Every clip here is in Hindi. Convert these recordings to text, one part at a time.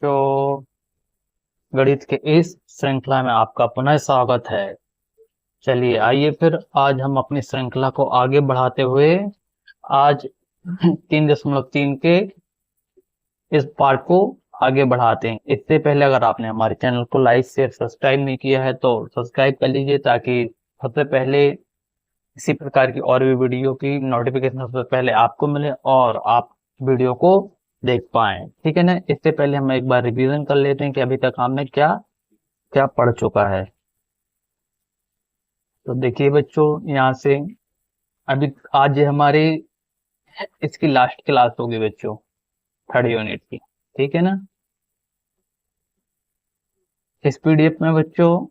तो गणित के इस श्रृंखला में आपका पुनः स्वागत है। चलिए आइए फिर आज हम अपनी श्रृंखला को आगे बढ़ाते हुए आज 3.3 के इस पार्ट को आगे बढ़ाते हैं। इससे पहले अगर आपने हमारे चैनल को लाइक शेयर सब्सक्राइब नहीं किया है तो सब्सक्राइब कर लीजिए, ताकि सबसे पहले इसी प्रकार की और भी वीडियो की नोटिफिकेशन सबसे पहले आपको मिले और आप वीडियो को देख पाएं। ठीक है ना। इससे पहले हम एक बार रिवीजन कर लेते हैं कि अभी तक हमने क्या क्या पढ़ चुका है। तो देखिए बच्चों, यहाँ से अभी आज हमारी इसकी लास्ट क्लास होगी बच्चों, 3rd यूनिट की। ठीक है ना। इस पीडीएफ में बच्चों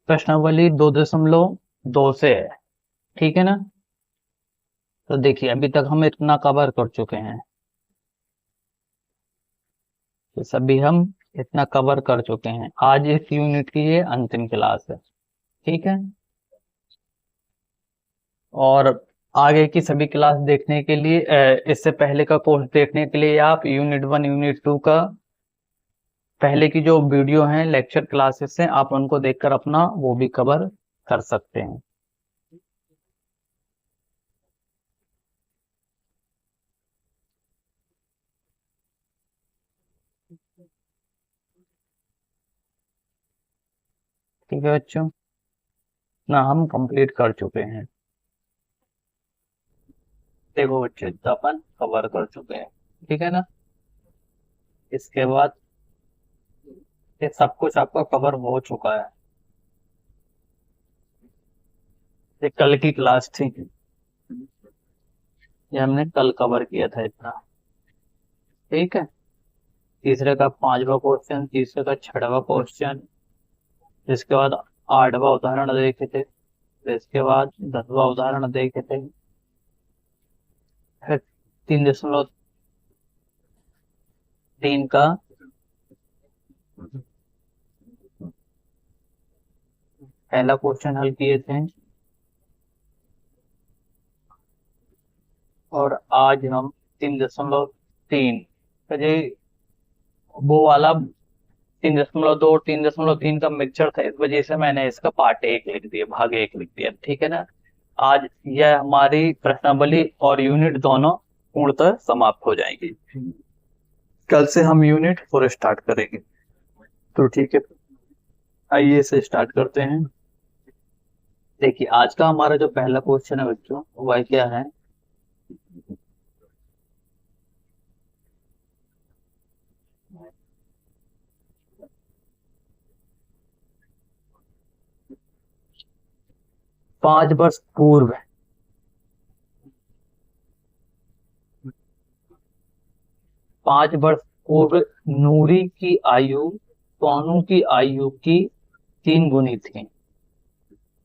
प्रश्नावली 2.2 से है। ठीक है ना। तो देखिए अभी तक हम इतना कवर कर चुके हैं, तो सभी हम इतना कवर कर चुके हैं। आज इस यूनिट की ये अंतिम क्लास है। ठीक है। और आगे की सभी क्लास देखने के लिए इससे पहले का कोर्स देखने के लिए आप यूनिट 1 यूनिट 2 का पहले की जो वीडियो हैं लेक्चर क्लासेस हैं, आप उनको देखकर अपना वो भी कवर कर सकते हैं। ठीक है बच्चों, ना हम कंप्लीट कर चुके हैं। देखो बच्चों, इतना अपन कवर कर चुके हैं। ठीक है ना। इसके बाद ये सब कुछ आपका कवर हो चुका है। ये कल की क्लास थी, ये हमने कल कवर किया था इतना। ठीक है। तीसरे का 5वां क्वेश्चन, तीसरे का 6वां क्वेश्चन, इसके बाद 8वां उदाहरण देखे थे, फिर इसके बाद 10वां उदाहरण देखे थे, फिर 3.3 का पहला क्वेश्चन हल किए थे। और आज हम 3.3 का जो वो वाला 3.2 और 3.3 का मिक्सचर था, इस वजह से मैंने इसका पार्ट 1 लिख दिया, भाग 1 लिख दिया। ठीक है ना। आज यह हमारी प्रश्नावली और यूनिट दोनों पूर्णतः समाप्त हो जाएंगी। कल से हम यूनिट 4 स्टार्ट करेंगे। तो ठीक है, आइए इसे स्टार्ट करते हैं। देखिए आज का हमारा जो पहला क्वेश्चन है बच्चों, वह क्या है। पांच वर्ष पूर्व 5 वर्ष पूर्व नूरी की आयु सोनू की आयु की 3 गुनी थी।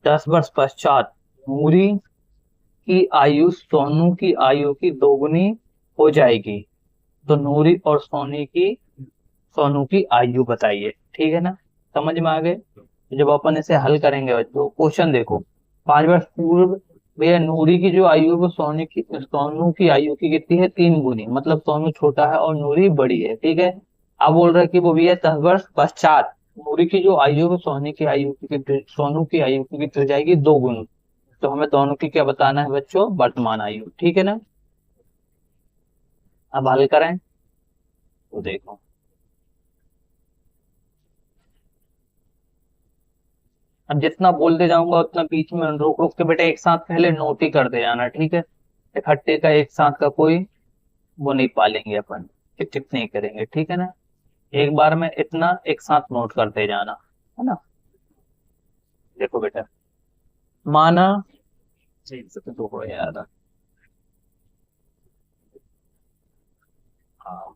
10 वर्ष पश्चात नूरी की आयु सोनू की आयु की 2 गुनी हो जाएगी। तो नूरी और सोनू की आयु बताइए। ठीक है ना। समझ में आ गए। जब अपन इसे हल करेंगे बच्चों, क्वेश्चन देखो, 5 वर्ष पूर्व भैया नूरी की जो आयु है वो सोनू की आयु की कितनी है, 3 गुनी। मतलब सोनू छोटा है और नूरी बड़ी है। ठीक है। अब बोल रहा है कि वो भैया 10 वर्ष पश्चात नूरी की जो आयु है सोनू की आयु की कितनी हो जाएगी, 2 गुनी। तो हमें दोनों की क्या बताना है बच्चों, वर्तमान आयु। ठीक है ना। अब हल करें तो देखो, अब जितना बोलते जाऊंगा उतना बीच में रोक रोक के बेटा एक साथ पहले नोट ही करते जाना। ठीक है। इकट्ठे का एक साथ का कोई वो नहीं पालेंगे अपन, टिक टिक नहीं करेंगे। ठीक है ना। एक बार में इतना एक साथ नोट करते जाना, है ना। देखो बेटा, माना जी तो हो यार। हाँ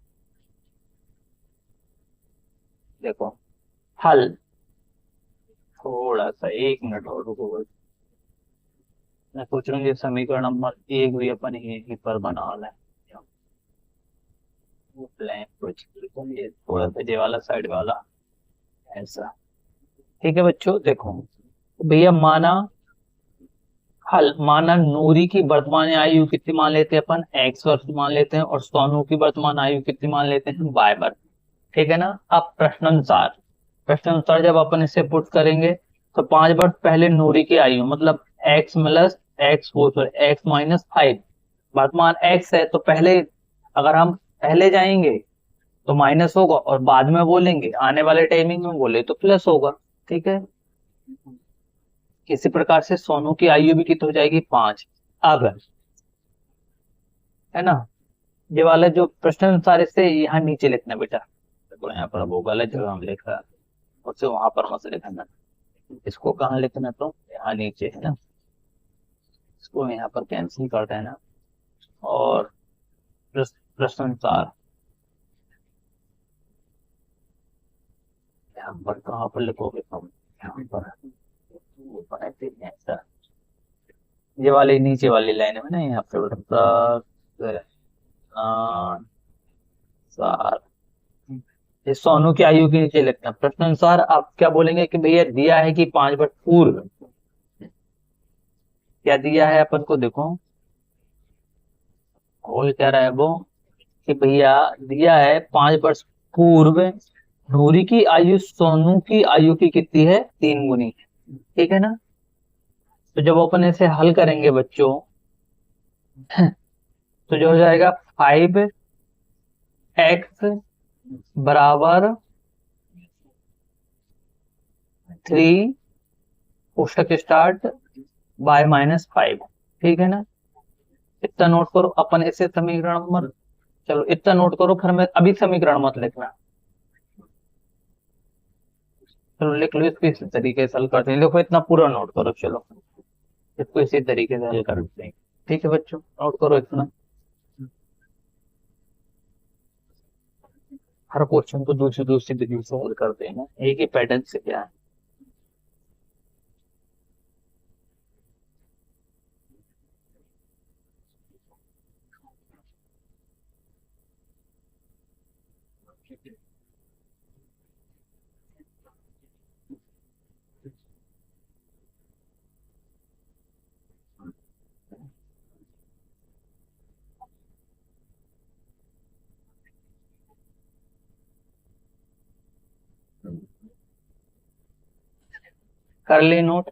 देखो, हल थोड़ा सा 1 मिनट और रुको बस। मैं सोच रहा हूँ ये समीकरण नंबर 1 भी अपन यहीं पर बना लें। वो ब्लैंक कुछ ये थोड़ा सा ये वाला साइड वाला ऐसा। ठीक है बच्चों देखो, भैया माना नूरी की वर्तमान आयु कितनी मान लेते हैं अपन, x वर्ष मान लेते हैं, और सोनू की वर्तमान आयु कितनी मान लेते हैं, y वर्ष। ठीक है ना। अब प्रश्नानुसार जब अपन इसे पुट करेंगे तो 5 वर्ष पहले नूरी की आयु मतलब एक्स प्लस एक्स माइनस 5, वर्तमान एक्स है तो पहले, अगर हम पहले जाएंगे तो माइनस होगा और बाद में बोलेंगे आने वाले टाइमिंग में बोले तो प्लस होगा। ठीक है, इसी प्रकार से सोनू की आयु भी कितनी हो जाएगी 5। अब है ना, ये वाला जो प्रश्न अनुसार इसे यहाँ नीचे लिखना बेटा, देखो यहाँ पर वो गलत जगह हम लिखा, उससे वहां पर मत लिखना, इसको कहाँ लिखना तो यहाँ नीचे है ना, इसको यहाँ पर कैंसिल कर देना और प्रश्न अनुसार यहाँ पर कहाँ पर लिखोगे तुम, यहाँ पर ऊपर ऐसे ही ऐसा। ये वाली नीचे वाली लाइन है ना, यहाँ पे सार, ये सोनू की आयु के नीचे लिखना। प्रश्न अनुसार आप क्या बोलेंगे कि भैया दिया है कि 5 वर्ष पूर्व, क्या दिया है अपन को, देखो और क्या रहा है वो कि भैया दिया है 5 वर्ष पूर्व नूरी की आयु सोनू की आयु की कितनी है 3 गुनी। ठीक है ना, तो जब अपन इसे हल करेंगे बच्चों तो जो हो जाएगा 5x बराबर 3 कोष्टक स्टार्ट y माइनस 5। ठीक है ना, इतना नोट करो, अपन इसे समीकरण नंबर, चलो इतना नोट करो, फिर मैं अभी समीकरण मत लिखना, चलो लिख लो, इसको इसी तरीके से हल करते हैं। देखो इतना पूरा नोट करो, चलो इसको इसी तरीके से हल करते हैं। ठीक है बच्चों, नोट करो इतना, हर क्वेश्चन को दूसरी दूसरी तरीके से हल करते हैं ना, एक ही पैटर्न से क्या है। कर ले नोट,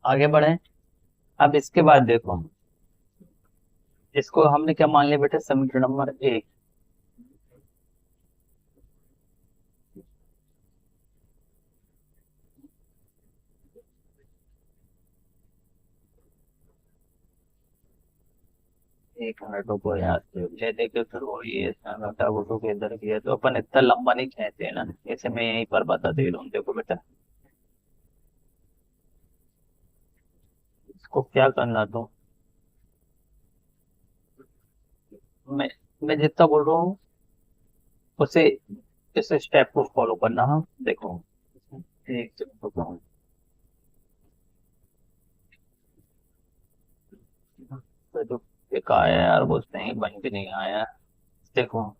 आगे बढ़े। अब इसके बाद देखो, इसको हमने क्या मान लिया बेटा, समीकरण नंबर 1। एक मिनट को याद ले देखे, फिर वो ये घटा घुटू के इधर किया तो अपन इतना लंबा नहीं खींचते हैं ना, ऐसे मैं यहीं पर बता दे रहा हूँ। देखो बेटा इसको क्या करना, तो मैं मैं जितना बोल रहा हूँ उसे, इस स्टेप को फॉलो करना। हाँ देखो, एक सेकंड, तो जो एक आया यार वो नहीं बन के नहीं आया, देखो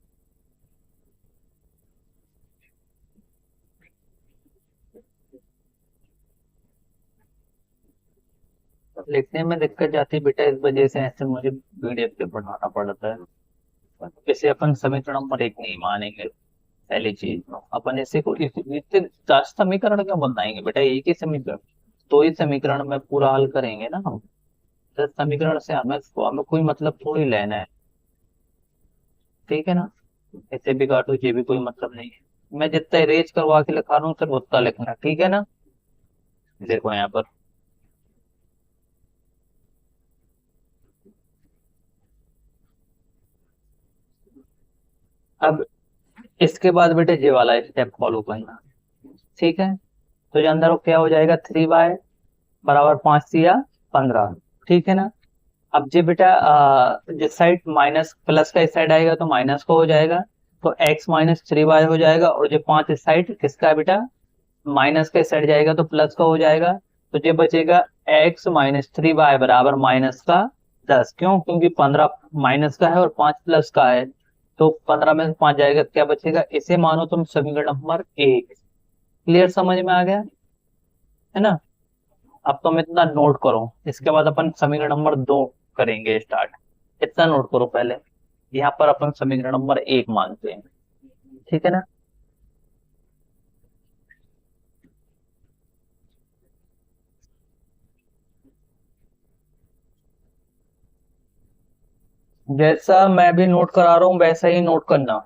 लिखने में दिक्कत जाती है बेटा, इस वजह से ऐसे मुझे पीडीएफ पे पढ़ाना पड़ता है। इसे अपन समीकरण नंबर 1 नहीं मानेंगे, पहली चीज अपन इसे को इतने 10 समीकरण क्यों बनाएंगे बेटा, एक ही समीकरण, तो ही समीकरण में पूरा हल करेंगे ना हम, 10 समीकरण से हमें कोई मतलब थोड़ी लेना है। ठीक है ना, ऐसे भी काटो ये भी कोई मतलब नहीं है, मैं जितना इरेज करवा के लिखा रहा हूँ सिर्फ उतना लिखना। ठीक है ना, देखो यहाँ पर अब इसके बाद बेटे ये वाला स्टेप फॉलो करना। ठीक है, तो ये अंदर क्या हो जाएगा, 3y बराबर 5 या 15। ठीक है ना, अब जे बेटा जिस साइड माइनस प्लस का इस साइड आएगा तो माइनस का हो जाएगा, तो x माइनस 3y हो जाएगा, और जो 5 इस साइड किसका है बेटा, माइनस का इस साइड जाएगा तो प्लस का हो जाएगा, तो ये बचेगा x माइनस 3y बराबर माइनस का 10। क्यों, क्योंकि 15 माइनस का है और 5 प्लस का है, तो 15 में से 5 जाएगा, क्या बचेगा, इसे मानो तुम समीकरण नंबर 1। क्लियर, समझ में आ गया है ना। अब तुम इतना नोट करो, इसके बाद अपन समीकरण नंबर 2 करेंगे स्टार्ट। इतना नोट करो पहले, यहाँ पर अपन समीकरण नंबर 1 मानते हैं। ठीक है ना, जैसा मैं भी नोट करा रहा हूँ वैसा ही नोट करना।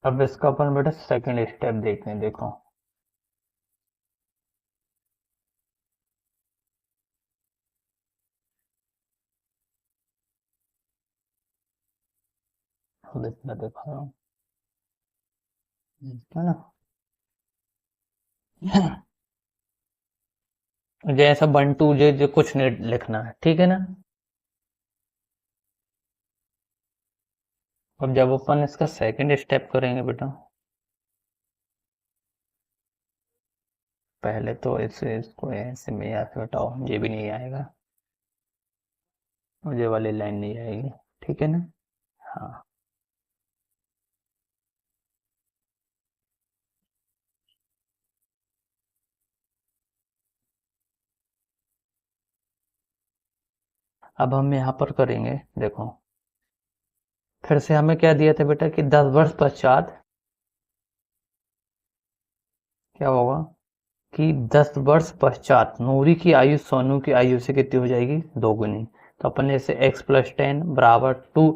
अब इसका अपन बेटा सेकंड स्टेप देखते हैं, देखो। अब इसमें देखो, है ना। जैसा 1 2 जे कुछ नहीं लिखना है, ठीक है ना। अब जब अपन इसका सेकंड स्टेप करेंगे बेटा, पहले तो इसे इसको ऐसे में ऐसे हटाओ, ये भी नहीं आएगा और ये वाली लाइन नहीं आएगी, ठीक है ना। हाँ, अब हम यहाँ पर करेंगे, देखो। फिर से हमें क्या दिया था बेटा कि 10 वर्ष पश्चात क्या होगा कि 10 वर्ष पश्चात नूरी की आयु सोनू की आयु से कितनी हो जाएगी, 2 गुनी। तो अपन ने इसे x+10 बराबर 2,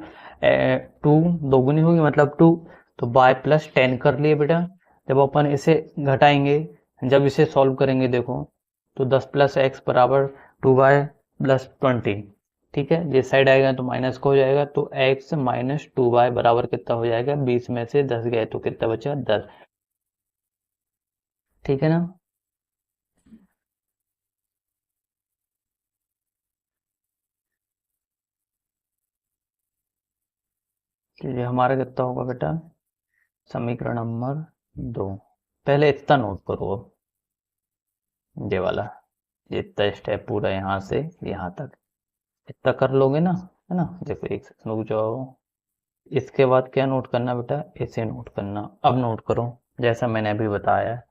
2 2 गुनी होगी मतलब 2। तो y+10 कर लिए बेटा। जब अपन इसे घटाएंगे, जब इसे सॉल्व करेंगे देखो, तो 10+x बराबर 2y+20। ठीक है, ये साइड आएगा तो माइनस का हो जाएगा, तो x - 2y बराबर कितना हो जाएगा, 20 में से 10 गए तो कितना बचा, 10। ठीक है ना। तो ये हमारा कितना होगा बेटा, समीकरण नंबर 2। पहले इतना नोट करो, अब ये वाला, ये इतना स्टेप पूरा यहाँ से यहाँ तक इतना कर लोगे ना, है ना। देखो एक सेकंड रुक जाओ। इसके बाद क्या नोट करना बेटा, इसे नोट करना। अब नोट करो जैसा मैंने अभी बताया है,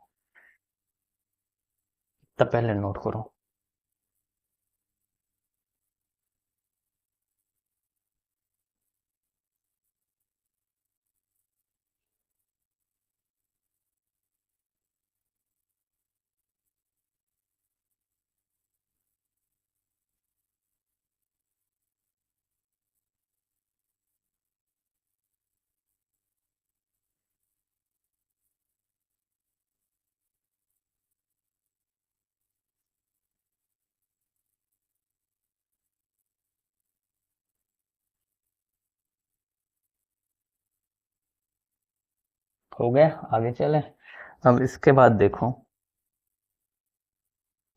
तब पहले नोट करो। हो गया, आगे चले। अब इसके बाद देखो,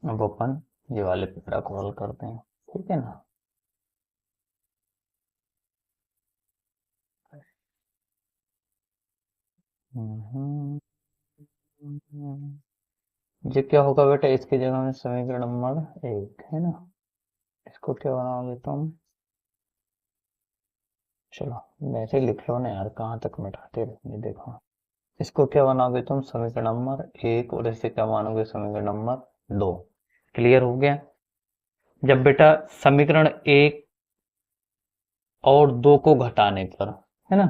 अब अपन ये वाले पेपरा को हल करते हैं, ठीक है ना। हम्म, ये क्या होगा बेटा, इसकी जगह में समीकरण नंबर 1 है ना। इसको क्या बनाओगे तुम, चलो वैसे ही लिख लो ना यार, कहाँ तक मिटाते रहेंगे, देखो। इसको क्या बनाओगे तुम, समीकरण नंबर 1, और इसे क्या मानोगे, समीकरण नंबर 2। क्लियर हो गया। जब बेटा समीकरण 1 और 2 को घटाने पर, है ना,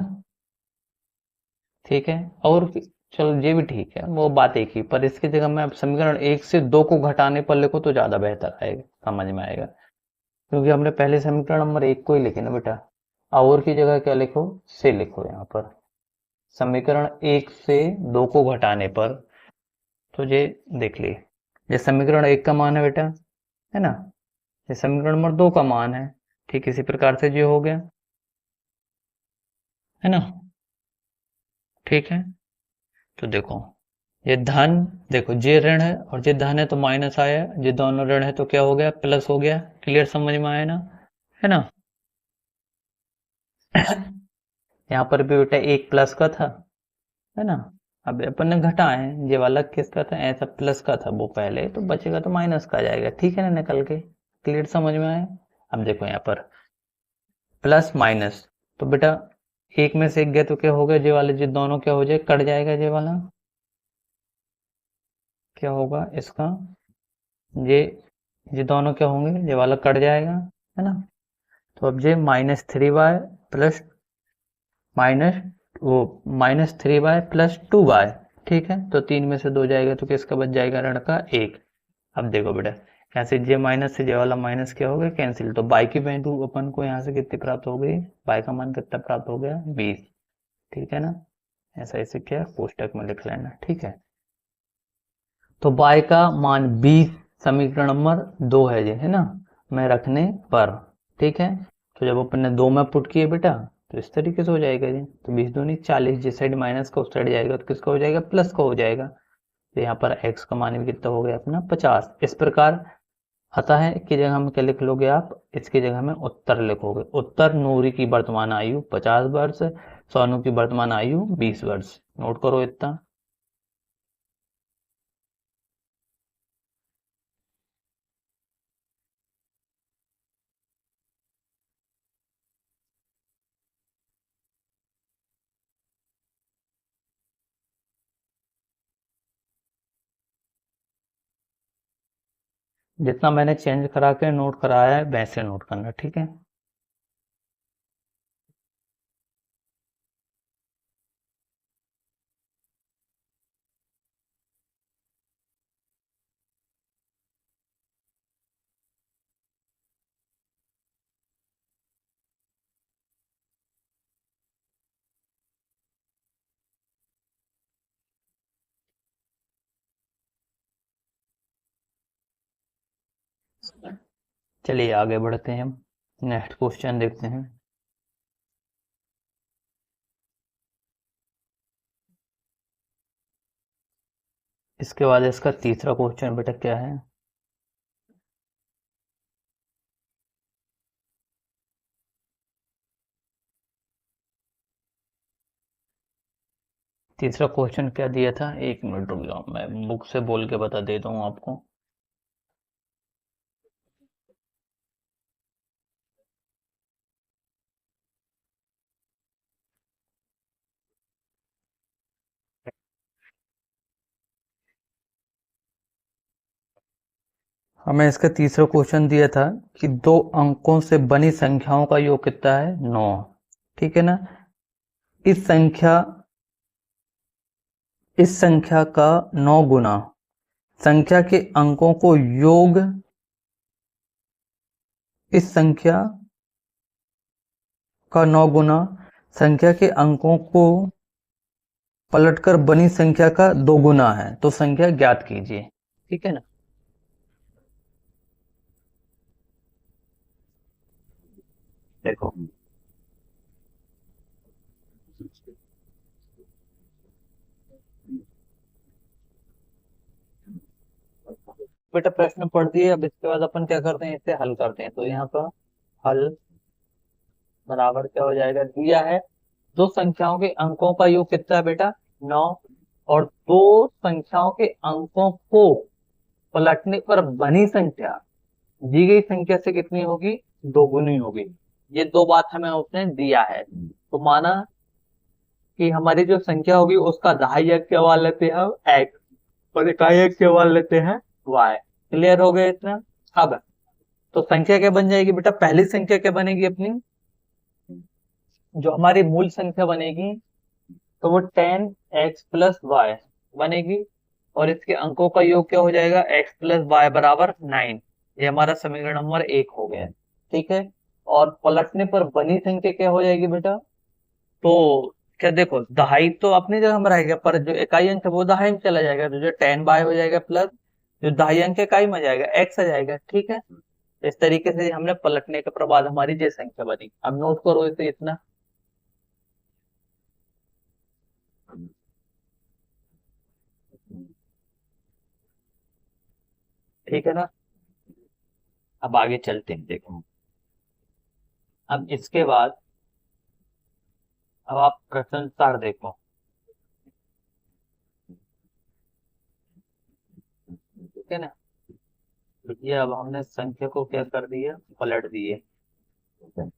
ठीक है। और चलो ये भी ठीक है, वो बात एक ही, पर इसकी जगह मैं अब समीकरण 1 से 2 को घटाने पर लिखो तो ज्यादा बेहतर आएगा, समझ में आएगा। क्योंकि हमने पहले समीकरण नंबर 1 को ही लिखे ना बेटा, और की जगह क्या लिखो, से लिखो यहाँ पर। समीकरण 1 से 2 को घटाने पर, तो ये देख लिए, ये समीकरण 1 का मान है बेटा, है ना। ये समीकरण नंबर 2 का मान है। ठीक इसी प्रकार से ये हो गया, है ना। ठीक है, तो देखो ये धन, देखो ये ऋण है और ये धन है तो माइनस आया, ये दोनों ऋण है तो क्या हो गया, प्लस हो गया। क्लियर, समझ में आया ना, है ना। यहाँ पर भी बेटा 1 प्लस का था, है ना। अब अपन ने घटाए हैं, ये वाला किसका था, ऐसा प्लस का था वो पहले, तो बचेगा तो माइनस का आ जाएगा, ठीक है ना, निकल के। क्लियर, समझ में आया। अब देखो यहाँ पर प्लस माइनस, तो बेटा एक में से एक गया तो क्या हो गया, ये वाले ये दोनों क्या हो जाए, कट जाएगा, ये वाला क्या होगा इसका, ये ये दोनों क्या होंगे, ये वाला कट जाएगा, है ना। तो अब ये -3y प्लस माइनस वो -3y प्लस 2y, ठीक है। तो 3 में से 2 जाएगा तो किसका बच जाएगा, ऋण का 1। अब देखो बेटा, यहाँ से जे माइनस से जे वाला माइनस क्या हो गया, कैंसिल। तो बाई की वैल्यू अपन को यहाँ से कितनी प्राप्त हो गई, बाई का मान कितना प्राप्त हो गया, 20, ठीक है ना। ऐसा ऐसे क्या कोष्टक में लिख लेना, ठीक है। तो बाई का मान 20 समीकरण नंबर 2 है ये, है ना, मैं रखने पर, ठीक है। तो जब अपन ने 2 में पुट किए बेटा, तो इस तरीके से हो जाएगा जी। तो 20 दूनी 40, जिस साइड माइनस का उस साइड जाएगा तो किसका हो जाएगा, प्लस का हो जाएगा। तो यहाँ पर x का मान भी कितना हो गया अपना 50। इस प्रकार आता है कि जगह में क्या लिख लोगे आप, इसकी जगह में उत्तर लिखोगे। उत्तर, नूरी की वर्तमान आयु 50 वर्ष, सोनू की वर्तमान आयु 20 वर्ष। नोट करो इतना। जितना मैंने चेंज करा के नोट कराया है वैसे नोट करना, ठीक है। चलिए आगे बढ़ते हैं, हम नेक्स्ट क्वेश्चन देखते हैं। इसके बाद इसका तीसरा क्वेश्चन बेटा क्या है, तीसरा क्वेश्चन क्या दिया था, एक मिनट रुक जाओ, मैं बुक से बोल के बता देता हूँ आपको। हमें इसका तीसरा क्वेश्चन दिया था कि 2 अंकों से बनी संख्याओं का योग कितना है, 9, ठीक है ना। इस संख्या इस संख्या का 9 गुना संख्या के अंकों को योग, इस संख्या का 9 गुना संख्या के अंकों को पलटकर बनी संख्या का 2 गुना है, तो संख्या ज्ञात कीजिए, ठीक है ना। देखो बेटा प्रश्न पढ़ दिए, अब इसके बाद अपन क्या करते हैं, इसे हल करते हैं। तो यहाँ पर हल बराबर क्या हो जाएगा, दिया है दो संख्याओं के अंकों का योग कितना है बेटा, 9, और दो संख्याओं के अंकों को पलटने पर बनी संख्या दी गई संख्या से कितनी होगी, दोगुनी होगी। ये दो बात हमें उसने दिया है। तो माना कि हमारी जो संख्या होगी उसका दहाई क्या मान लेते हैं हम, एक्स, और इकाई क्या मान लेते हैं, वाई। क्लियर हो गया इतना। अब तो संख्या क्या बन जाएगी बेटा, पहली संख्या क्या बनेगी अपनी, जो हमारी मूल संख्या बनेगी, तो वो 10x+y बनेगी, और इसके अंकों का योग क्या हो जाएगा, x+y बराबर 9। ये हमारा समीकरण नंबर 1 हो गया, ठीक है। और पलटने पर बनी संख्या क्या हो जाएगी बेटा, तो क्या देखो, दहाई तो अपनी जगह में रहेगा, पर जो इकाई अंक है वो दहाई में चला जाएगा, तो जो 10y हो जाएगा प्लस जो दहाई अंक इकाई में जाएगा x आ जाएगा, ठीक है। इस तरीके से हमने पलटने के बाद हमारी ये संख्या बनी। अब नोट करो इसे इतना, ठीक है ना। अब आगे चलते हैं, देखो अब इसके बाद अब आप प्रश्न 4 देखो। ठीक है ना। ये अब हमने संख्या को क्या कर दिया, पलट दिए, ठीक है?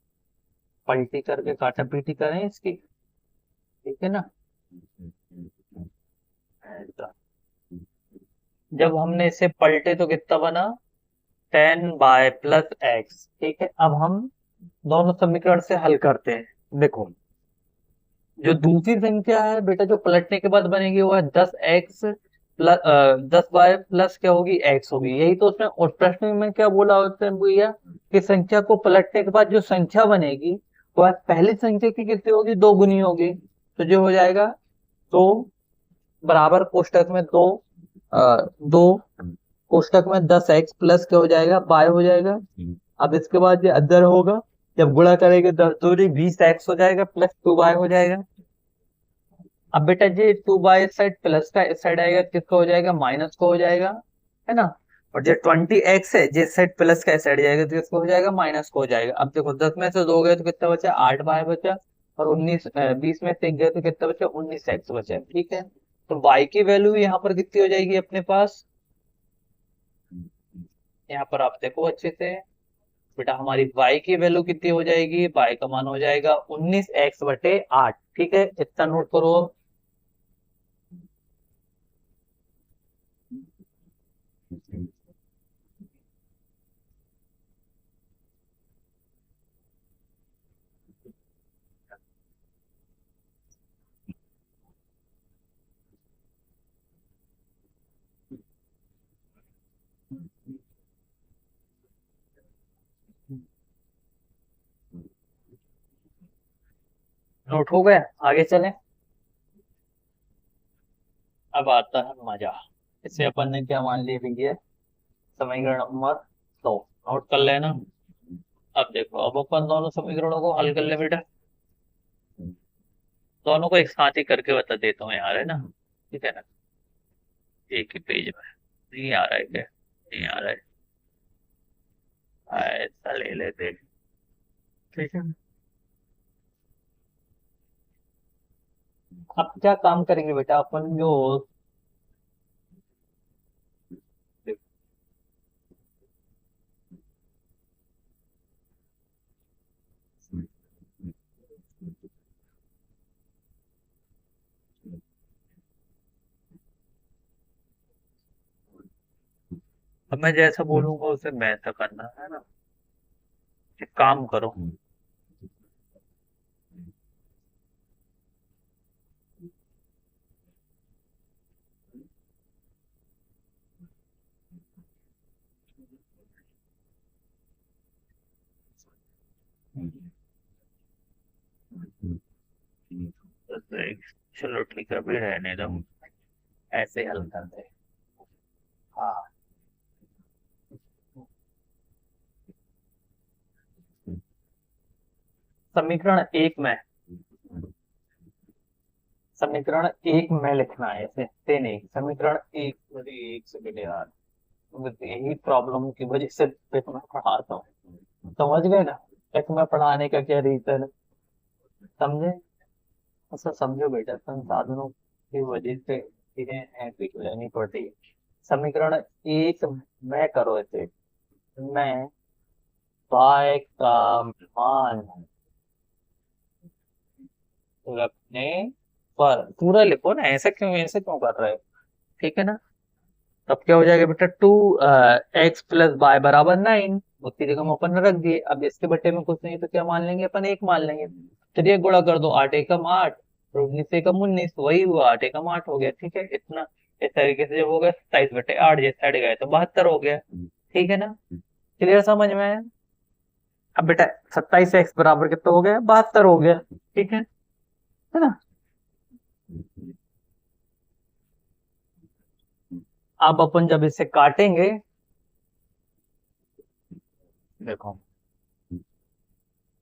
पलटी करके काटा पीटी करें इसकी, ठीक है ना। ऐसा। जब हमने इसे पलटे तो कितना बना, 10 y+x, ठीक है। अब हम दोनों समीकरण से हल करते हैं। देखो, जो दूसरी संख्या है बेटा जो पलटने के बाद बनेगी वो है 10y+ क्या होगी, x होगी। यही तो उसमें उस प्रश्न में क्या बोला उसने भैया, कि संख्या को पलटने के बाद जो संख्या बनेगी वह पहली संख्या की कितनी होगी, 2 गुनी होगी। तो जो हो जाएगा 2 बराबर कोष्टक में 2 कोष्टक में 10x+ क्या हो जाएगा, y हो जाएगा। अब इसके बाद ये अदर होगा, जब गुणा करेंगे 10 दूनी 20x हो जाएगा प्लस 2y हो जाएगा। अब बेटा जी 2y इस साइड प्लस का इस साइड आएगा, किसका हो जाएगा, माइनस को हो जाएगा, है ना। और जो 20x है जिस साइड प्लस का इस साइड जाएगा तो किसको हो जाएगा, माइनस को हो जाएगा। अब देखो 10 में से 2 गए तो कितना बचा, 8y बचा। और 20 में से 1 गए तो कितना बचा, 19x बचा, ठीक है। तो y की वैल्यू यहाँ पर कितनी हो जाएगी अपने पास, यहाँ पर आप देखो अच्छे से बेटा, हमारी y की वैल्यू कितनी हो जाएगी, y का मान हो जाएगा 19x/8, ठीक है। इतना नोट करो। नोट हो गया, आगे चलें। अब आता है मजा। इसे अपन ने क्या मान लिया भैया, समीकरण नंबर 100 नोट कर लेना। अब देखो, अब अपन दोनों समीकरणों को हल कर ले बेटा। दोनों को एक साथ ही करके बता देता हूँ यार, है ना, ठीक है ना। एक ही पेज में नहीं आ रहा है क्या, नहीं आ रहा है, ऐसा ले लेते, ठीक है। अब क्या काम करेंगे बेटा, अपन जो अब मैं जैसा बोलूंगा उसे वैसा करना है ना। एक काम करो, चलो ठीक है, अभी रहने दो, ऐसे हल कर दे। हाँ, समीकरण एक में, समीकरण एक में लिखना है, ऐसे नहीं, समीकरण एक। अरे एक सेकंड यार, यही प्रॉब्लम की वजह से फिर मैं पढ़ाता हूँ, समझ गए ना। एक मैं पढ़ाने का क्या रीजन है, समझे। ऐसा समझो बेटा, संसाधनों की वजह से चीजें ऐसी लेनी पड़ती है। समीकरण एक में करो ऐसे, मैं y का मान रखने पर, पूरा लिखो ना, ऐसे क्यों कर रहे हो, ठीक है ना। तब क्या हो जाएगा बेटा, 2x+y बराबर 9, उसकी जगह हम अपन रख दिए। अब इसके बट्टे में कुछ नहीं तो क्या मान लेंगे अपन, 1 मान लेंगे। चलिए गुणा कर दो, 8 एकम 8 और 19 एकम 19, वही हुआ 8 एकम 8 हो गया, ठीक है। इतना इस तरीके से जब हो गया 27/8, जिस साइड गए तो 72 हो गया, ठीक है ना। क्लियर समझ में आया। अब बेटा 27x बराबर कितना हो गया, 72 हो गया, ठीक है ना। अब अपन जब इसे काटेंगे, देखो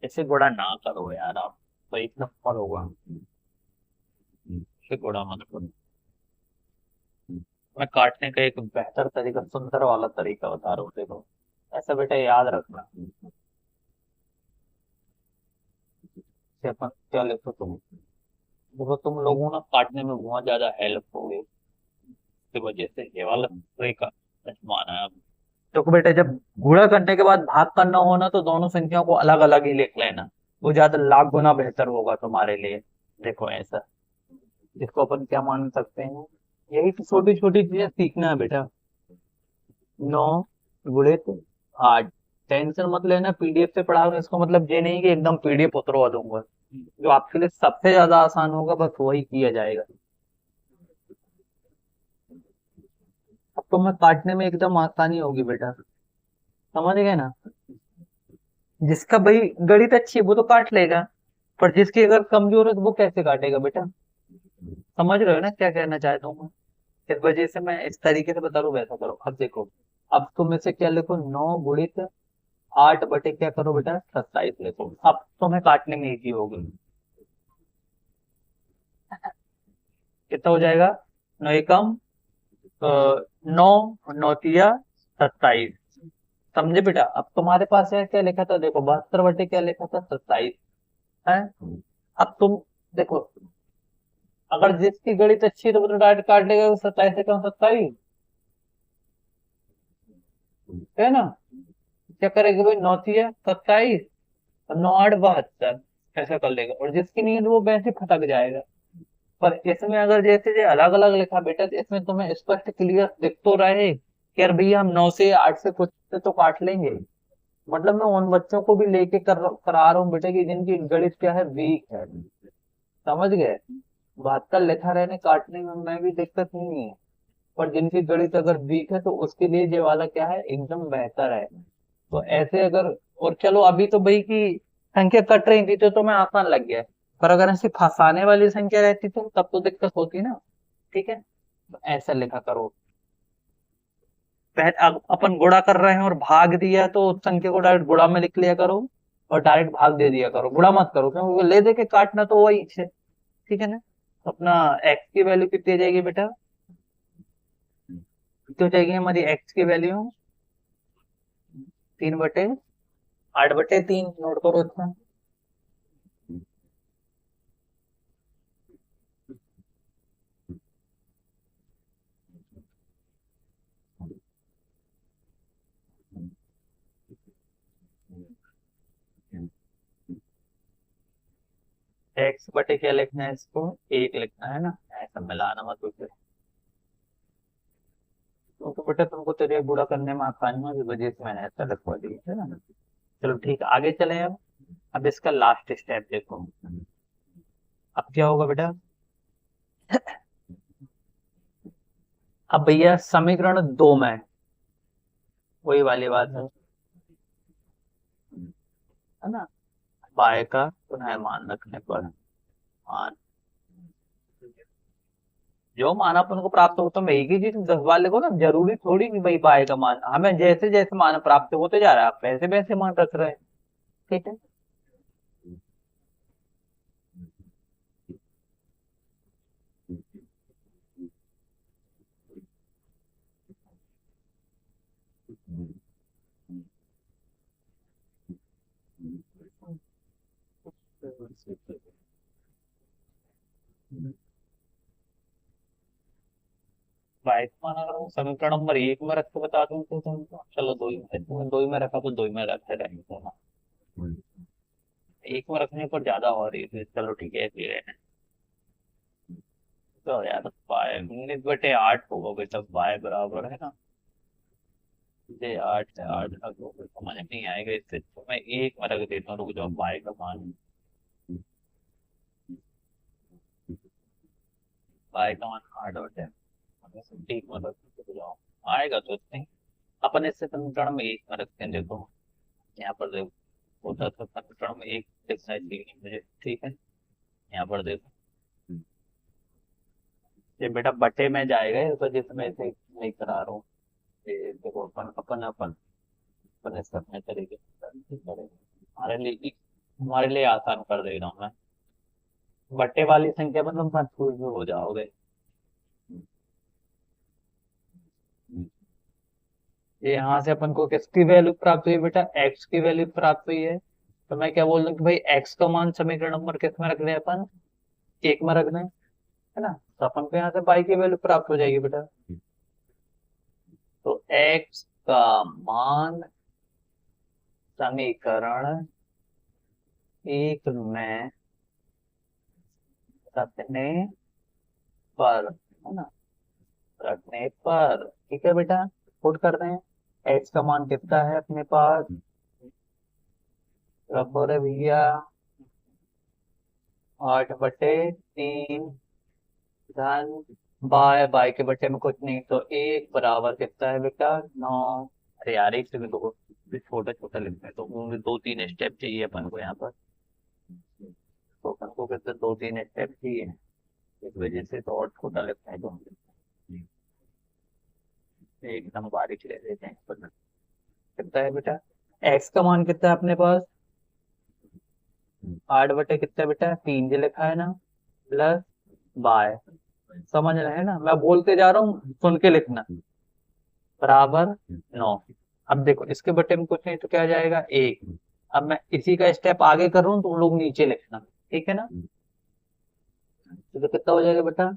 इसे गुणा ना करो यार आप, तो एक नंबर होगा, इसे गुणा मत करो। मैं काटने का एक बेहतर तरीका, सुंदर वाला तरीका बता रहा हूँ, देखो ऐसा बेटा याद रखना। इसे अपन क्या लिखो तुम, देखो तुम लोगों ना काटने में बहुत ज्यादा हेल्प होगी, इसकी वजह से ये वाला तरीका माना है। तो बेटा जब गुणा करने के बाद भाग करना हो ना, तो दोनों संख्याओं को अलग अलग ही लिख लेना, वो ज्यादा लाख गुना बेहतर होगा तुम्हारे लिए। देखो ऐसा, इसको अपन क्या मान सकते हैं, यही तो छोटी छोटी चीजें सीखना है बेटा। 9 गुणित 8, टेंशन मत लेना पीडीएफ से पढ़ा रहा हूं, इसका मतलब ये नहीं कि एकदम पीडीएफ उतरवा दूंगा। जो आपके लिए सबसे ज्यादा आसान होगा बस वही किया जाएगा। अब तो मैं काटने में एकदम आसानी होगी बेटा, समझ गए ना। जिसका भाई गणित अच्छी है वो तो काट लेगा, पर जिसकी अगर कमजोर है तो वो कैसे काटेगा बेटा। समझ रहे हो ना क्या कहना चाहता हूँ मैं। इस वजह से मैं इस तरीके से बता रहा हूँ, वैसा करो। अब देखो, अब तुम इसे क्या लिखो, 9 गुणित 8 बटे क्या करो बेटा, 27 लिखो। अब तुम्हें काटने में इजी होगी। कितना हो जाएगा, 9 एकम 9, 9 तिया 27। समझे बेटा। अब तुम्हारे पास है क्या लिखा था, देखो 72 बटे क्या लिखा था, 27 है। अब तुम देखो, अगर जिसकी गणित अच्छी है तो वो तो डायरेक्ट काट लेगा, 27 से कम 27 है ना। क्या करेगा भाई, 9 तिया 27 और 9 8 72, ऐसा कर लेगा। और जिसकी नहीं है तो वो वैसे फटक जाएगा। पर इसमें अगर जैसे जो अलग अलग लिखा बेटा, तो इसमें तुम्हें स्पष्ट क्लियर दिख तो रहे कि यार भैया हम 9 से 8 से कुछ से तो काट लेंगे। मतलब मैं उन बच्चों को भी लेके करा रहा हूँ बेटा कि जिनकी गणित क्या है, वीक है। समझ गए। 72 लिखा रहने काटने में मैं भी दिक्कत नहीं है, पर जिनकी गणित अगर वीक है तो उसके लिए ये वाला क्या है, एकदम बेहतर है। तो ऐसे अगर, और चलो अभी तो भाई की संख्या कट रही थी तो तुम्हें आसान लग गया, पर अगर ऐसी फंसाने वाली संख्या रहती तो तब तो दिक्कत होती ना। ठीक है, तो ऐसा लिखा करो। अपन गुणा कर रहे हैं और भाग दिया तो उस संख्या को डायरेक्ट गुणा में लिख लिया करो, और डायरेक्ट भाग दे दिया करो, गुणा मत करो, क्योंकि ले दे के काटना तो वही है। ठीक है ना। तो अपना एक्स की वैल्यू कितनी आ जाएगी बेटा, कितनी हो जाएगी हमारी एक्स की वैल्यू, 3/8/3, नोट करो इसमें। एक्स बटे क्या लिखना है, इसको 1 लिखना है ना, ऐसा मिलाना मत उसे। तो बेटा तुमको तेरे बुरा करने में आसानी है, इस वजह से मैंने ऐसा लिखवा दिया है ना। चलो ठीक है, आगे चले अब इसका लास्ट स्टेप देखो। अब क्या होगा बेटा, अब भैया समीकरण 2 में वही वाली बात है ना। बाय का पुनः मान रखने पर मान, जो मान अपन को प्राप्त होता है, एक ही चीज 10 बार लिखो ना, जरूरी थोड़ी कि भाई बाय का मान, हमें जैसे जैसे मान प्राप्त होते जा रहा है आप वैसे वैसे मान रख रहे हैं। ठीक है। बाय का मान अगर मैं समीकरण नंबर 1 में रख के बता दूं तो तुमको, चलो 2 ही में, दो ही में रखा तो 2 ही में रखते रहेंगे ना। 1 में रखने पर ज्यादा हो रही है, चलो ठीक है ऐसे ही रहने। तो यार बाय 19/8 होगा बेटा, बाय बराबर है ना, ये 8 से 8 का तो समझ नहीं आएगा, इससे तो मैं 1 में रख देता हूँ, रुक जाओ, बाय का मान, बाय का मान 8/8, ठीक मतलब रुक जाओ, आएगा तो इतने ही। अपन इससे समीकरण में 1 में रखते हैं, देखो यहाँ पर देखो, होता था समीकरण में 1 लिखना चाहिए मुझे। ठीक है, यहाँ पर देखो, ये बेटा बटे में जाएगा, इस वजह से मैं इसे नहीं करा रहा हूँ। ये देखो अपन अपन अपन अपन इसका अपने तरीके से करेंगे, हमारे लिए आसान कर दे रहा हूँ मैं। बट्टे वाली संख्या में तुम कंफ्यूज हो जाओगे। ये यहाँ से अपन को किसकी वैल्यू प्राप्त हुई बेटा, एक्स की वैल्यू प्राप्त हुई है। तो मैं क्या बोल रहा हूँ कि भाई एक्स का मान समीकरण नंबर किस में रख दें अपन, 1 में रख दें, है ना। तो अपन को यहाँ से बाई की वैल्यू प्राप्त हो जाएगी बेटा। तो x का मान समीकरण एक में रखने पर, है ना, रखने पर, ठीक है बेटा, पुट कर रहे हैं। x का मान कितना है अपने पास, रखो रे भैया, 8/3 धन बाय, बाय के बटे में कुछ नहीं, तो एक बराबर कितना है बेटा, 9। अरे यार एक से भी दो छोटा छोटा लिखते हैं, तो उनमें 2-3 स्टेप चाहिए अपन को यहाँ पर, तो अपन को कितने 2-3 स्टेप चाहिए, इस वजह से तो और छोटा लिखते हैं, तो एकदम बारीक ले लेते हैं। पर कितना है बेटा, एक्स का मान कितना है अपने पास, 8/, कितना बेटा 3 जो लिखा है ना, प्लस बाय, समझ रहे हैं ना, मैं बोलते जा रहा हूँ सुन के लिखना, बराबर 9। अब देखो इसके बटे में कुछ नहीं तो क्या जाएगा, 1। अब मैं इसी का स्टेप आगे कर रहा हूँ, तो लोग नीचे लिखना, ठीक है ना। तो कितना हो जाएगा बेटा,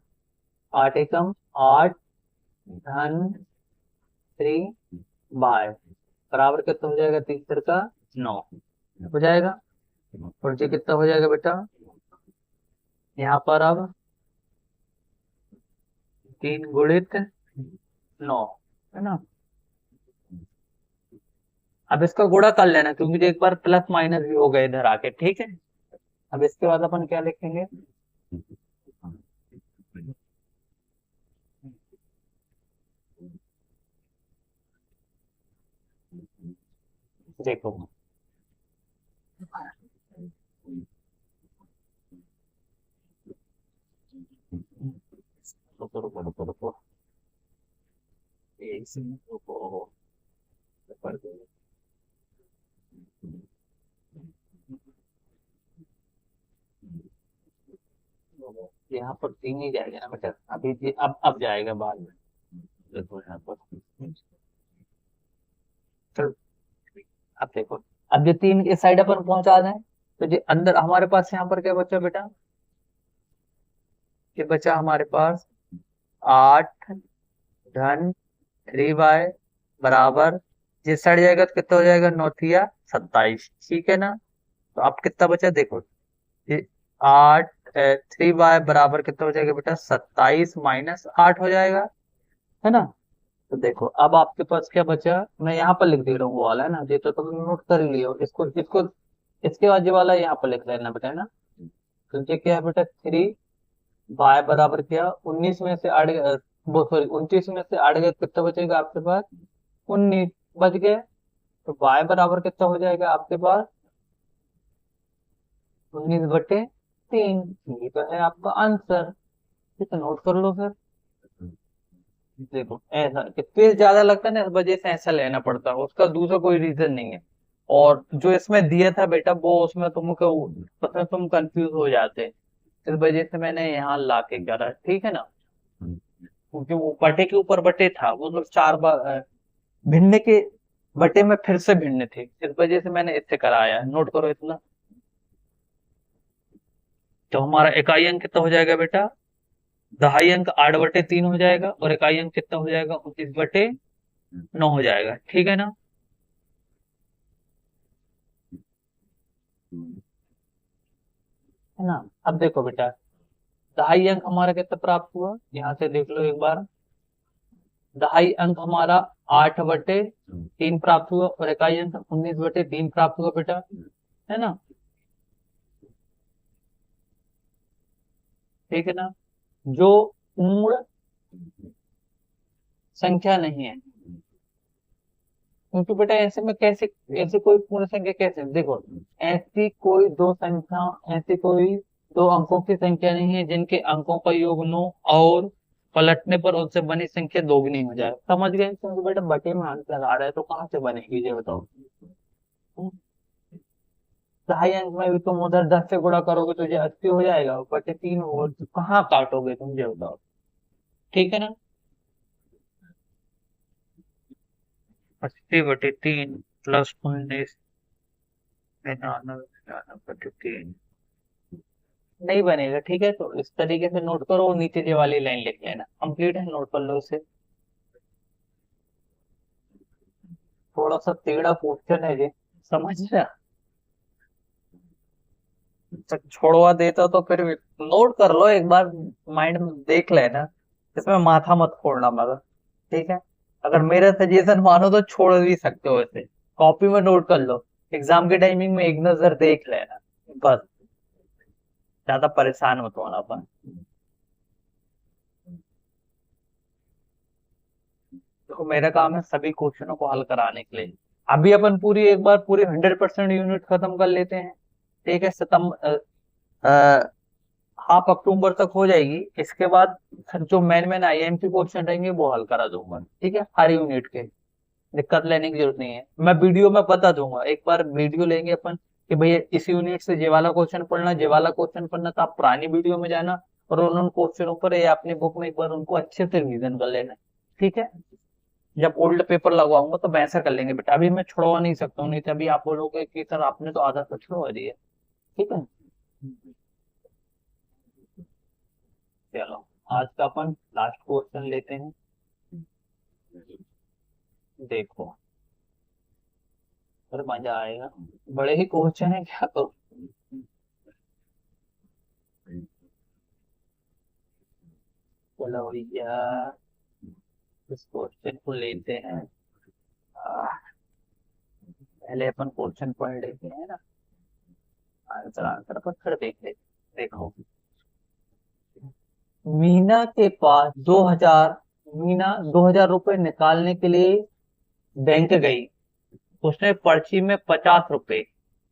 8 एकम 8 धन 3 बाय, बराबर कितना हो जाएगा, 3 का 9 हो जाएगा। और ये कितना हो जाएगा बेटा, यहाँ पर अब 3 गुणित 9, है ना। अब इसका गुणा कर लेना, क्योंकि एक बार प्लस माइनस भी हो गए इधर आके, ठीक है। अब इसके बाद अपन क्या लिखेंगे, देखो, रुको रुको रुको रुको, एक सेकंड रुको, यहाँ पर 3 ही जाएगा ना बेटा, अभी अब जाएगा बाद में, देखो यहाँ पर, चलो अब देखो, अब ये 3 इस साइड अपन पहुंचा दें, तो ये अंदर हमारे पास यहाँ पर क्या बचा बेटा, ये बचा हमारे पास 8 धन 3 बाय, बराबर, ये सड़ जाएगा तो कितना हो जाएगा, 9×3 = 27, ठीक है ना। तो अब कितना बचा देखो, ये 8 3 बाय बराबर कितना हो जाएगा बेटा, 27 - 8 हो जाएगा, है ना। तो देखो अब आपके पास क्या बचा, मैं यहाँ पर लिख दे रहा हूँ, वो वाला है ना, ये तो तुम नोट कर ही लियो, इसको इसको इसके बाद ये वाला यहाँ पर लिख लेना बेटा, है ना। तो ये क्या है बेटा, 3 बाय बराबर क्या, 19 में से 8 वो सॉरी 29 में से 8 गए, कितना बचेगा आपके पास, 19 बच गए। तो बाय बराबर कितना हो जाएगा आपके पास, 19/3, ये तो है आपका आंसर, ये तो नोट कर लो सर। देखो ऐसा स्पेस ज्यादा लगता है ना, इस वजह से ऐसा लेना पड़ता है, उसका दूसरा कोई रीजन नहीं है। और जो इसमें दिया था बेटा, वो उसमें तुमको, उसमें तुम कंफ्यूज हो जाते, इस वजह से मैंने यहाँ ला के करा, ठीक है ना। क्योंकि वो बटे के ऊपर बटे था, वो लोग 4 बार भिन्न के बटे में फिर से भिन्न थे, इस वजह से मैंने इससे कराया है, नोट करो इतना। तो हमारा इकाई अंक कितना हो जाएगा बेटा, दहाई अंक 8/3 हो जाएगा, और इकाई अंक कितना हो जाएगा, 29/9 हो जाएगा, ठीक है ना। है ना। अब देखो बेटा, दहाई अंक हमारा कितना प्राप्त हुआ, यहाँ से देख लो एक बार, दहाई अंक हमारा 8/3 प्राप्त हुआ, और इकाई अंक 19/3 प्राप्त हुआ बेटा, है ना, ठीक है ना। जो पूर्ण संख्या नहीं है, क्योंकि बेटा ऐसे में कैसे, ऐसे कोई पूर्ण संख्या कैसे, देखो ऐसी कोई दो संख्या, ऐसी कोई दो अंकों की संख्या नहीं है जिनके अंकों का योग 9 और पलटने पर उनसे बनी संख्या दोगुनी हो जाए, समझ गए, क्योंकि बेटा बटे में अंक लगा रहा है तो कहाँ से बनेगी ये बताओ। ढाई अंक में भी तुम उधर 10 से गुणा करोगे तो ये 80 हो जाएगा, बटे 3 होगा, तो कहाँ काटोगे तुम ये बताओ, ठीक है ना। 80/3 प्लस 19 99/3 नहीं बनेगा, ठीक है। तो इस तरीके से नोट करो, नीचे ये वाली लाइन लिख लेना, कंप्लीट है, नोट कर लो उसे। थोड़ा सा टेढ़ा क्वेश्चन है ये, समझ रहा। छोड़वा देता तो फिर नोट कर लो एक बार, माइंड में देख लेना, इसमें माथा मत फोड़ना मगर, ठीक है। अगर मेरा सजेशन मानो तो छोड़ भी सकते हो इसे, कॉपी में नोट कर लो, एग्जाम के टाइमिंग में एक नजर देख लेना बस, ज्यादा परेशान मत होना अपन। देखो मेरा काम है सभी क्वेश्चनों को हल कराने के लिए। अभी अपन पूरी एक बार पूरी 100% यूनिट खत्म कर लेते हैं, ठीक है। सितंबर हाफ अक्टूबर तक हो जाएगी, इसके बाद जो मेन मेन आईएमपी क्वेश्चन रहेंगे वो हल करा दूंगा, ठीक है, हर यूनिट के। दिक्कत लेने की जरूरत नहीं है, मैं वीडियो में बता दूंगा, एक बार वीडियो लेंगे अपन कि भैया इस यूनिट से ये वाला क्वेश्चन पढ़ना, ये वाला क्वेश्चन पढ़ना, तो आप पुरानी वीडियो में जाना और उन क्वेश्चनों पर या अपनी बुक में एक बार उनको अच्छे से रिवीजन कर लेना, ठीक है। जब ओल्ड पेपर लगवाऊंगा तो वैसा कर लेंगे बेटा, अभी मैं छुड़वा नहीं सकता हूँ, नहीं तो अभी आप बोलोगे कि सर आपने तो आधा तो छुड़वा दिया, ठीक है। चलो आज का अपन लास्ट क्वेश्चन लेते हैं, देखो फिर मजा आएगा, बड़े ही क्वेश्चन है क्या तो। चलो भैया इस क्वेश्चन को लेते हैं, पहले अपन क्वेश्चन पढ़ लेते हैं ना, आंसर आंसर पर फिर देख लेते। देखो मीना के पास 2000, मीना 2000 रुपए निकालने के लिए बैंक गई, उसने पर्ची में 50 रुपए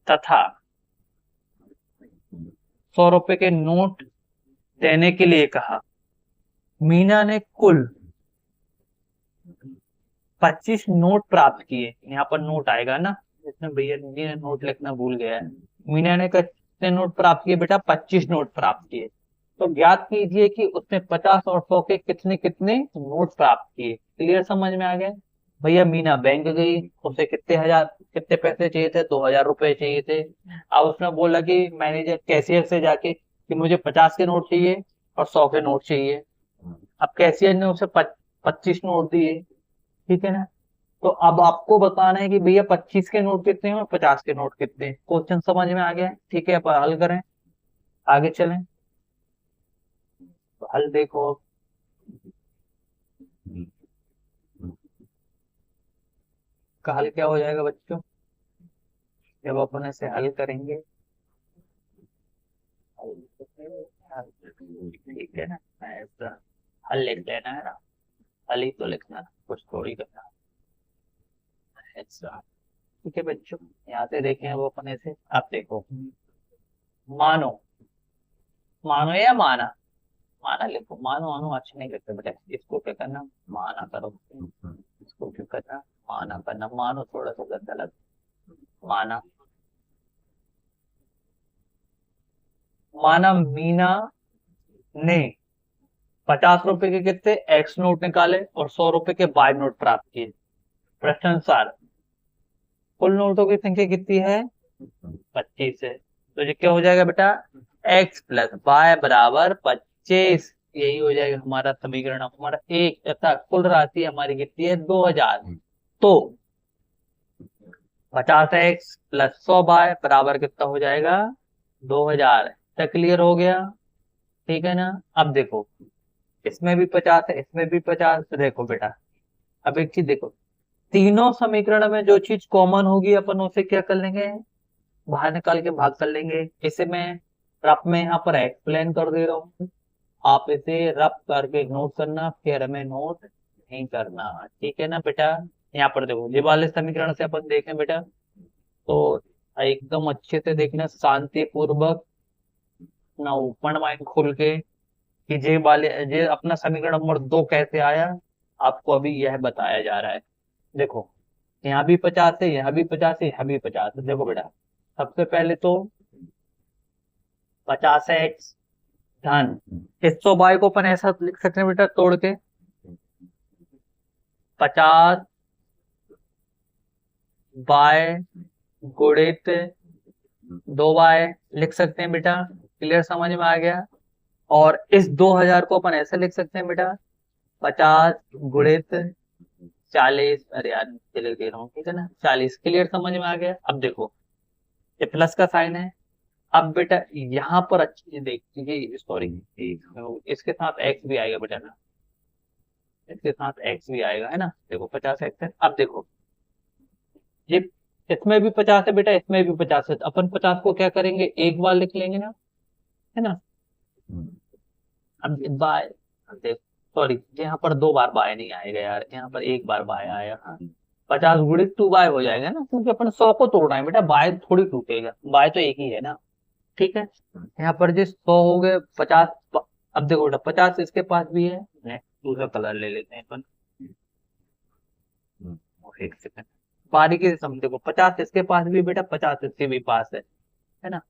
तथा 100 रुपए के नोट देने के लिए कहा। मीना ने कुल 25 नोट प्राप्त किए, यहाँ पर नोट आएगा ना, इसमें भैया ने नोट लिखना भूल गया है। मीना ने कितने नोट प्राप्त किए बेटा, 25 नोट प्राप्त किए। तो ज्ञात कीजिए कि उसने 50 और 100 के कितने कितने नोट प्राप्त किए। क्लियर, समझ में आ गया। भैया मीना बैंक गई, उसे कितने पैसे चाहिए थे, 2000 रुपए चाहिए थे। अब उसने बोला कि मैनेजर कैशियर से जाके कि मुझे 50 के नोट चाहिए और 100 के नोट चाहिए। अब कैशियर ने उसे 25 नोट दिए, ठीक है ना। तो अब आपको बताना है कि भैया 25 के नोट कितने हैं और 50 के नोट कितने हैं। क्वेश्चन समझ में आ गया है, ठीक है। अब हल करें, आगे चलें। तो हल देखो, का हल क्या हो जाएगा बच्चों, जब अपन ऐसे हल करेंगे, ठीक है ना, ऐसा हल लिख लेना है ना, हल ही तो लिखना, कुछ थोड़ी करना, ऐसा, ठीक है बच्चों। यहाँ से देखें वो अपन ऐसे, आप देखो, मानो, मानो या माना, माना लिखो, मानो मानो अच्छा नहीं लगता बेटा, इसको क्या करना, माना करो, इसको क्या करना, माना करना, मानो थोड़ा सा गंदा लगता, माना। माना मीना ने 50 रुपए के कितने एक्स नोट निकाले और 100 रुपए के वाई नोट प्राप्त किए। प्रश्नानुसार कुल नोटों की संख्या कितनी है, 25 है। तो ये क्या हो जाएगा बेटा, एक्स प्लस वाई बराबर 25, यही हो जाएगा हमारा समीकरण। हमारा एक तथा कुल राशि हमारी कितनी है, 2000। तो 50x प्लस 100y बराबर कितना हो जाएगा, 2000। क्या क्लियर हो गया, ठीक है ना। अब देखो इसमें भी 50 है, इसमें भी 50, देखो बेटा अब एक चीज देखो, तीनों समीकरण में जो चीज कॉमन होगी अपन उसे क्या कर लेंगे, बाहर निकाल के भाग कर लेंगे। इसे मैं रफ में यहाँ पर एक्सप्लेन कर दे रहा हूँ, आप इसे रफ करके नोट करना, फिर हमें नोट नहीं करना, ठीक है ना बेटा। यहाँ पर देखो ये वाले समीकरण से अपन देखें बेटा, तो एकदम अच्छे से देखना, शांति पूर्वक ना, ओपन माइंड खोल के, कि ये अपना समीकरण नंबर 2 कैसे आया, आपको अभी यह बताया जा रहा है। देखो यहाँ भी 50 है, यहाँ भी 50 है, यहाँ भी 50 है। देखो बेटा सबसे पहले तो 50x धन, इस 100y को अपन ऐसा लिख सकते हैं बेटा तोड़ के, 50y गुणित 2y लिख सकते हैं बेटा। क्लियर, समझ में आ गया। और इस 2000 को अपन ऐसे लिख सकते हैं बेटा, 50 गुणित 40, अरे यार चले दे रहा हूँ, ठीक है ना, 40 क्लियर, समझ में आ गया। अब देखो ये प्लस का साइन है। अब बेटा यहाँ पर अच्छी चीज देखिए, सॉरी, इसके साथ एक्स भी आएगा बेटा ना, इसके साथ एक्स भी आएगा, है ना, देखो 50 एक्स है। अब देखो ये इसमें भी 50 है बेटा, इसमें भी 50 है, तो अपन 50 को क्या करेंगे, एक बार लिख लेंगे ना, है ना। अब बाय, देख, सॉरी, यहाँ पर दो बार बाय नहीं आएगा यार, यहाँ पर एक बार बाय आया, हाँ। 50 गुणित 2 बाय हो जाएगा ना, क्योंकि अपन 100 को तोड़ रहे हैं बेटा, बाय थोड़ी टूटेगा, बाय तो एक ही है ना, ठीक है। यहाँ पर जो 100 हो गए 50, अब देखो बेटा 50 इसके पास भी है, नेक्स्ट दूसरा कलर ले लेते हैं अपन, एक सेकंड, बारीकी से समझ, देखो 50 इसके पास भी बेटा, 50 इसके भी पास है ना,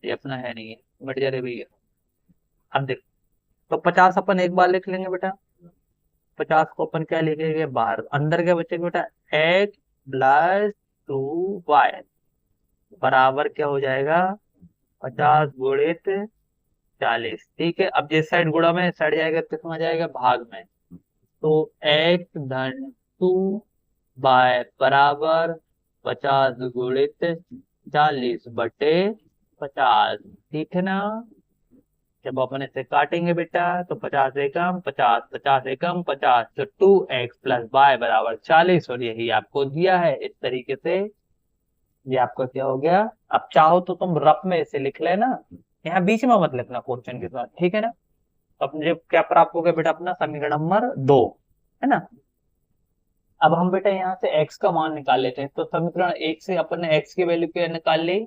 ये अपना है नहीं है, बट जरे भैया। अब देखो तो 50 अपन एक बार लिख लेंगे बेटा, 50 को अपन क्या लिखेंगे बाहर, अंदर क्या बचेगा बेटा, एक्स प्लस 2 वाई बराबर क्या हो जाएगा, 50 गुणित 40, ठीक है। अब जिस साइड गुणा में, इस साइड जाएगा कितना जाएगा, भाग में, तो एक्स धन 2 बाय बराबर 50 गुणित 40/50, ठीक है ना। जब अपन इसे काटेंगे बेटा तो 50 एकम 50, 50 एकम 50, तो 2x प्लस वाई बराबर 40, और यही आपको दिया है। इस तरीके से ये आपका क्या हो गया। अब चाहो तो तुम रफ में इसे लिख लेना, यहाँ बीच में मत लिखना क्वेश्चन के साथ, ठीक है ना। अपने क्या प्राप्त हो गया बेटा, अपना समीकरण नंबर 2, है ना। अब हम बेटा यहाँ से x का मान निकाल लेते हैं, तो समीकरण 1 से अपन ने x की वैल्यू क्या निकाल ली,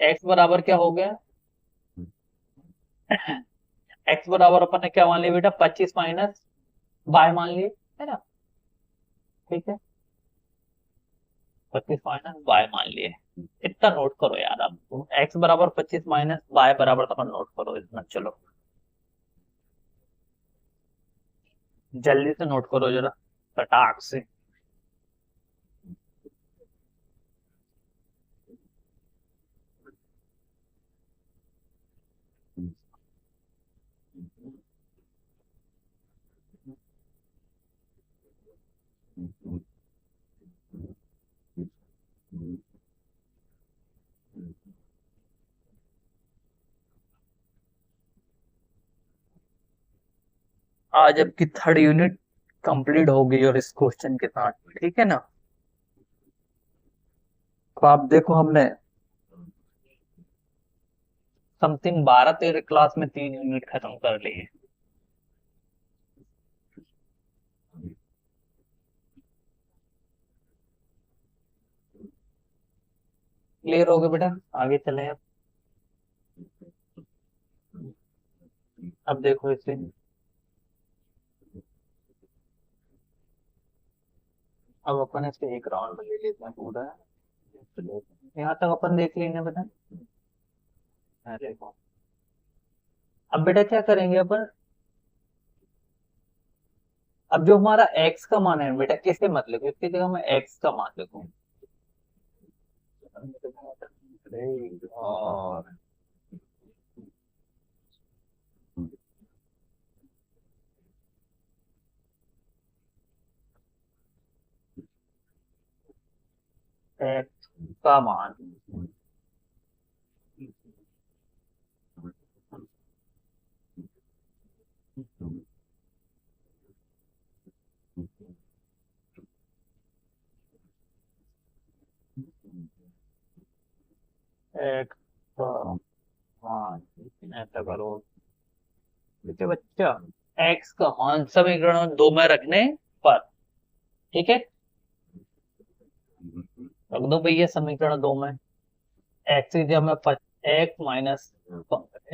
x बराबर क्या हो गया, x बराबर अपन ने क्या मान लिया बेटा, 25 माइनस बाय मान लिए, है ना, ठीक है, 25 माइनस बाय मान लिए। इतना नोट करो यार, आप x बराबर 25 माइनस बाय बराबर, तो अपन नोट करो इतना, चलो जल्दी से नोट करो जरा फटाक से। आज आपकी 3rd यूनिट कंप्लीट हो गई और इस क्वेश्चन के साथ, ठीक है ना। तो आप देखो हमने समथिंग 12-13 क्लास में 3 यूनिट खत्म कर ली है। क्लियर हो गया बेटा, आगे चले अब देखो इसे, अब अपन इसके एक राउंड ले लेते हैं पूरा, यहाँ तक अपन देख लेंगे बेटा। अरे अब बेटा क्या करेंगे अपन, अब जो हमारा x का मान है बेटा, किससे मत लिखो, इसकी जगह मैं x का मान लिखूं, और x का मान, x का मान, ऐसा करो, ठीक है बच्चा, x का मान समीकरण 2 में रखने पर, ठीक है, रख दो भैया समीकरण 2 में, x की जगह में x माइनस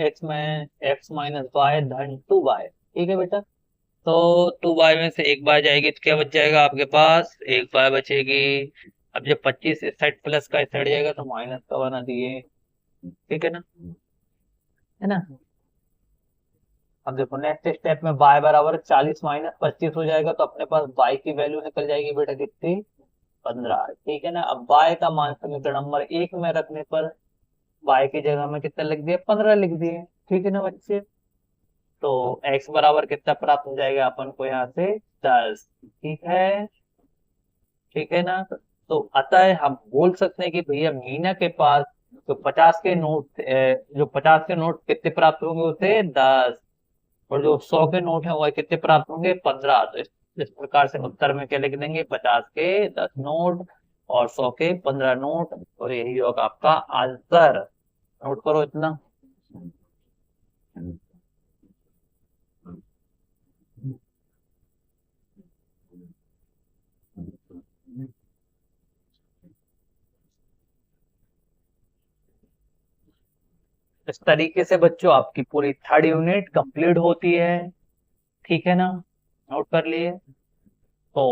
x में x माइनस वाई धन 2y, ठीक है बेटा। तो 2y में से एक बार जाएगी तो क्या बच जाएगा आपके पास, एक बार बचेगी। अब जब 25 इस साइड प्लस का इस साइड जाएगा तो माइनस का बना दिए, ठीक है ना, है ना। अब देखो नेक्स्ट स्टेप में y बराबर 40 माइनस 25 हो जाएगा, तो अपने पास y की वैल्यू निकल जाएगी बेटा कितनी, 15, ठीक है ना। अब y का मान समीकरण नंबर 1 में रखने पर y की जगह में कितना लिख दिया, 15 लिख दिए, ठीक है ना बच्चे। तो x बराबर कितना प्राप्त हो जाएगा अपन को यहाँ से 10, ठीक है। ठीक है ना। तो अतः हम बोल सकते हैं कि भैया मीना के पास जो 50 के नोट जो 50 के नोट कितने प्राप्त होंगे उसे 10, और जो 100 के नोट है वह कितने प्राप्त होंगे 15। तो इस प्रकार से उत्तर में क्या लिख देंगे, 50 के 10 नोट और 100 के 15 नोट, और यही होगा आपका आंसर। नोट करो इतना। इस तरीके से बच्चों आपकी पूरी थर्ड यूनिट कंप्लीट होती है। ठीक है ना, नोट कर लिए। तो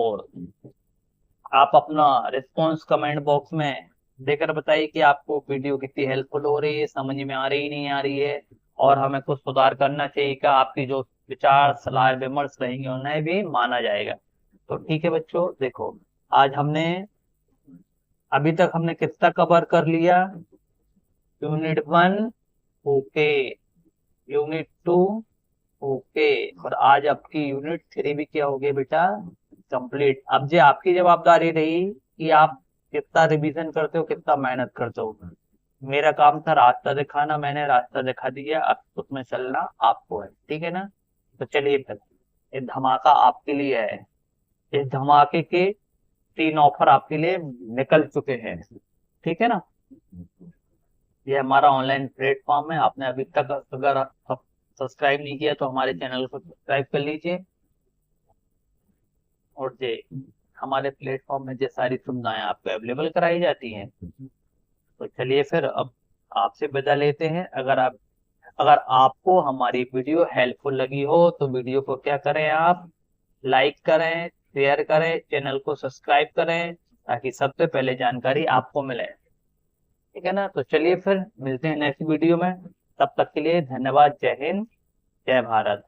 आप अपना रिस्पॉन्स कमेंट बॉक्स में देकर बताइए कि आपको वीडियो कितनी हेल्पफुल हो रही है, समझ में आ रही नहीं आ रही है, और हमें कुछ सुधार करना चाहिए क्या, आपकी जो विचार सलाह विमर्श रहेंगे उन्हें भी माना जाएगा। तो ठीक है बच्चों, देखो आज हमने अभी तक हमने कितना कवर कर लिया, यूनिट 1 ओके, यूनिट 2 ओके, और आज आपकी यूनिट 3 भी क्या हो गई बेटा, कंप्लीट। अब जे आपकी जवाबदारी रही कि आप कितना रिवीजन करते हो, कितना मेहनत करते हो। मेरा काम था रास्ता दिखाना, मैंने रास्ता दिखा दिया, अब उसमें चलना आपको है। ठीक है ना। तो चलिए फिर, ये धमाका आपके लिए है। इस धमाके के 3 ऑफर आपके लिए निकल चुके हैं। ठीक है ना। ये हमारा ऑनलाइन प्लेटफॉर्म है, आपने अभी तक अगर सब्सक्राइब नहीं किया तो हमारे चैनल को सब्सक्राइब कर लीजिए। और जे हमारे प्लेटफॉर्म में जो सारी सुविधाएं आपको अवेलेबल कराई जाती हैं। तो चलिए फिर अब आपसे विदा लेते हैं। अगर आपको हमारी वीडियो हेल्पफुल लगी हो तो वीडियो को क्या करें, आप लाइक करें, शेयर करें, चैनल को सब्सक्राइब करें, ताकि सबसे पहले जानकारी आपको मिले। ठीक है ना। तो चलिए फिर मिलते हैं नेक्स्ट वीडियो में, तब तक के लिए धन्यवाद। जय हिंद, जय भारत।